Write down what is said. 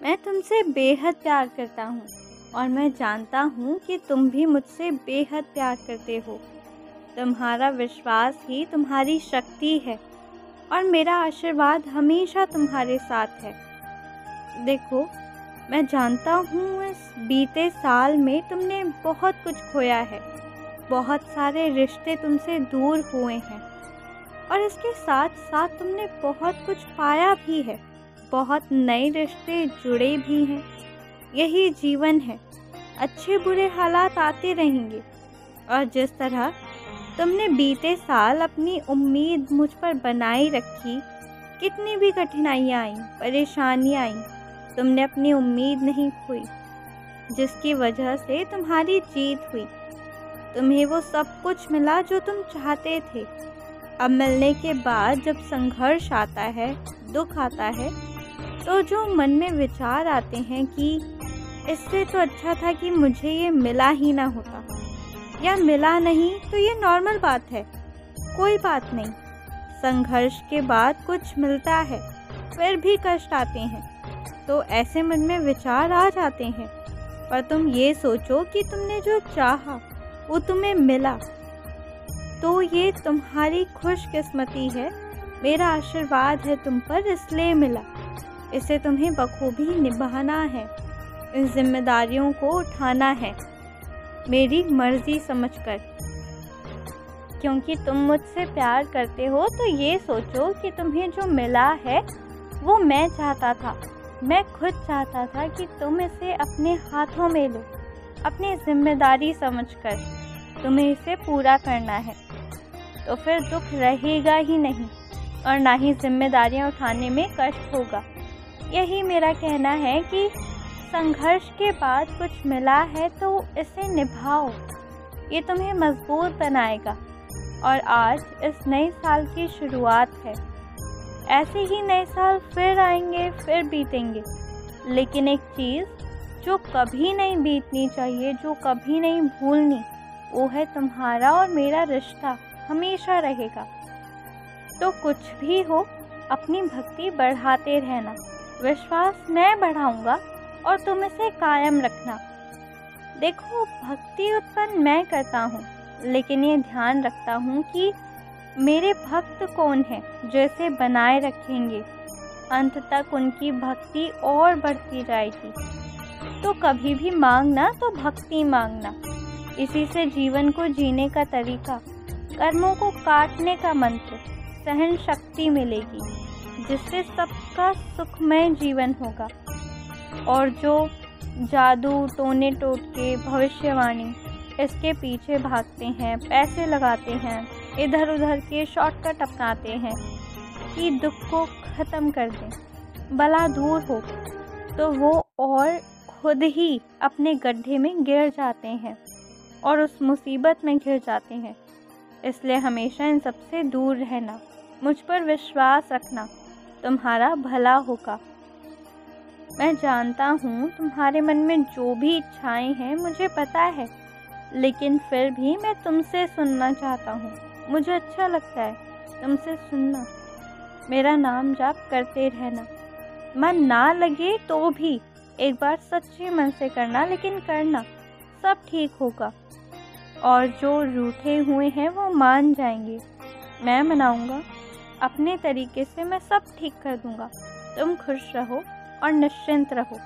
मैं तुमसे बेहद प्यार करता हूँ और मैं जानता हूँ कि तुम भी मुझसे बेहद प्यार करते हो। तुम्हारा विश्वास ही तुम्हारी शक्ति है और मेरा आशीर्वाद हमेशा तुम्हारे साथ है। देखो, मैं जानता हूँ इस बीते साल में तुमने बहुत कुछ खोया है, बहुत सारे रिश्ते तुमसे दूर हुए हैं और इसके साथ साथ तुमने बहुत कुछ पाया भी है, बहुत नए रिश्ते जुड़े भी हैं। यही जीवन है, अच्छे बुरे हालात आते रहेंगे। और जिस तरह तुमने बीते साल अपनी उम्मीद मुझ पर बनाई रखी, कितनी भी कठिनाइयाँ आईं, परेशानियाँ आईं, तुमने अपनी उम्मीद नहीं खोई, जिसकी वजह से तुम्हारी जीत हुई। तुम्हें वो सब कुछ मिला जो तुम चाहते थे। अब मिलने के बाद जब संघर्ष आता है, दुख आता है, तो जो मन में विचार आते हैं कि इससे तो अच्छा था कि मुझे ये मिला ही ना होता, या मिला नहीं तो ये नॉर्मल बात है, कोई बात नहीं। संघर्ष के बाद कुछ मिलता है, फिर भी कष्ट आते हैं, तो ऐसे मन में विचार आ जाते हैं। पर तुम ये सोचो कि तुमने जो चाहा वो तुम्हें मिला, तो ये तुम्हारी खुशकिस्मती है। मेरा आशीर्वाद है तुम पर, इसलिए मिला। इसे तुम्हें बखूबी निभाना है, इन जिम्मेदारियों को उठाना है मेरी मर्जी समझकर। क्योंकि तुम मुझसे प्यार करते हो तो ये सोचो कि तुम्हें जो मिला है वो मैं चाहता था। मैं खुद चाहता था कि तुम इसे अपने हाथों में लो, अपनी जिम्मेदारी समझकर तुम्हें इसे पूरा करना है। तो फिर दुख रहेगा ही नहीं और ना ही जिम्मेदारियां उठाने में कष्ट होगा। यही मेरा कहना है कि संघर्ष के बाद कुछ मिला है तो इसे निभाओ, ये तुम्हें मजबूत बनाएगा। और आज इस नए साल की शुरुआत है। ऐसे ही नए साल फिर आएंगे, फिर बीतेंगे, लेकिन एक चीज़ जो कभी नहीं बीतनी चाहिए, जो कभी नहीं भूलनी, वो है तुम्हारा और मेरा रिश्ता हमेशा रहेगा। तो कुछ भी हो, अपनी भक्ति बढ़ाते रहना। विश्वास मैं बढ़ाऊंगा और तुम इसे कायम रखना। देखो, भक्ति उत्पन्न मैं करता हूँ, लेकिन ये ध्यान रखता हूँ कि मेरे भक्त कौन हैं जो इसे बनाए रखेंगे। अंत तक उनकी भक्ति और बढ़ती जाएगी। तो कभी भी मांगना तो भक्ति मांगना। इसी से जीवन को जीने का तरीका, कर्मों को काटने का मंत्र, सहन शक्ति मिलेगी, जिससे सबका सुखमय जीवन होगा। और जो जादू, टोने टोटके, भविष्यवाणी इसके पीछे भागते हैं, पैसे लगाते हैं, इधर उधर के शॉर्टकट अपनाते हैं कि दुख को ख़त्म कर दें, भला दूर हो, तो वो और खुद ही अपने गड्ढे में गिर जाते हैं और उस मुसीबत में घिर जाते हैं। इसलिए हमेशा इन सबसे दूर रहना, मुझ पर विश्वास रखना, तुम्हारा भला होगा। मैं जानता हूँ तुम्हारे मन में जो भी इच्छाएं हैं, मुझे पता है, लेकिन फिर भी मैं तुमसे सुनना चाहता हूँ। मुझे अच्छा लगता है तुमसे सुनना। मेरा नाम जाप करते रहना। मन ना लगे तो भी एक बार सच्चे मन से करना, लेकिन करना, सब ठीक होगा। और जो रूठे हुए हैं वो मान जाएंगे। मैं मनाऊंगा, अपने तरीके से मैं सब ठीक कर दूंगा। तुम खुश रहो और निश्चिंत रहो।